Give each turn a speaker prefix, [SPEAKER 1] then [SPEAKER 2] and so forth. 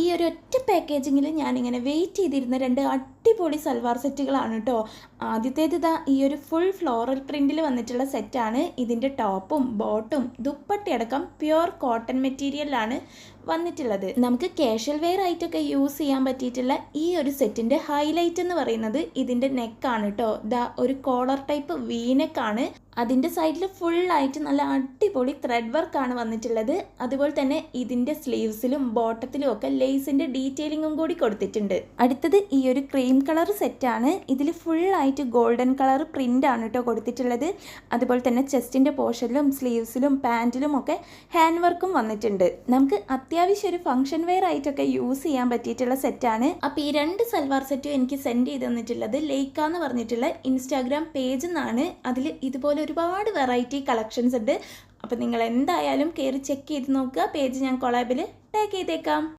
[SPEAKER 1] ഈ ഒരു ഒറ്റ പാക്കേജിങ്ങിൽ ഞാനിങ്ങനെ വെയിറ്റ് ചെയ്തിരുന്ന 2 അടിപൊളി സൽവാർ സെറ്റുകളാണ് കേട്ടോ. ആദ്യത്തേത് ഇതാ ഈ ഒരു ഫുൾ ഫ്ലോറൽ പ്രിൻറ്റിൽ വന്നിട്ടുള്ള സെറ്റാണ്. ഇതിൻ്റെ ടോപ്പും ബോട്ടും ദുപ്പട്ടയടക്കം പ്യുവർ കോട്ടൺ മെറ്റീരിയലാണ് വന്നിട്ടുള്ളത്. നമുക്ക് കാഷ്വൽ വെയർ ആയിട്ടൊക്കെ യൂസ് ചെയ്യാൻ പറ്റിയിട്ടുള്ള ഈ ഒരു സെറ്റിൻ്റെ ഹൈലൈറ്റ് എന്ന് പറയുന്നത് ഇതിൻ്റെ നെക്കാണ് കേട്ടോ. ദാ ഒരു കോളർ ടൈപ്പ് വീനെക്കാണ്. അതിൻ്റെ സൈഡിൽ ഫുള്ളായിട്ട് നല്ല അടിപൊളി ത്രെഡ് വർക്കാണ് വന്നിട്ടുള്ളത്. അതുപോലെ തന്നെ ഇതിൻ്റെ സ്ലീവ്സിലും ബോട്ടത്തിലും ഒക്കെ ലേസിൻ്റെ ഡീറ്റെയിലിങ്ങും കൂടി കൊടുത്തിട്ടുണ്ട്. അടുത്തത് ഈ ഒരു ക്രീം കളർ സെറ്റാണ്. ഇതിൽ ഫുള്ളായിട്ട് ഗോൾഡൻ കളർ പ്രിൻ്റ് ആണ് കേട്ടോ കൊടുത്തിട്ടുള്ളത്. അതുപോലെ തന്നെ ചെസ്റ്റിൻ്റെ പോർഷനിലും സ്ലീവ്സിലും പാൻറ്റിലും ഒക്കെ ഹാൻഡ് വർക്കും വന്നിട്ടുണ്ട്. നമുക്ക് അത്യാവശ്യം ഒരു ഫംഗ്ഷൻ വെയർ ആയിട്ടൊക്കെ യൂസ് ചെയ്യാൻ പറ്റിയിട്ടുള്ള സെറ്റാണ്. അപ്പോൾ ഈ 2 സൽവാർ സെറ്റും എനിക്ക് സെൻഡ് ചെയ്ത് തന്നിട്ടുള്ളത് ലേക്ക എന്ന് പറഞ്ഞിട്ടുള്ള ഇൻസ്റ്റാഗ്രാം പേജിൽ നിന്നാണ്. അതിൽ ഇതുപോലെ ഒരുപാട് വെറൈറ്റി കളക്ഷൻസ് ഉണ്ട്. അപ്പോൾ നിങ്ങൾ എന്തായാലും കയറി ചെക്ക് ചെയ്ത് നോക്കുക. പേജ് ഞാൻ കൊളാബിൽ ടാഗ് ചെയ്തേക്കാം.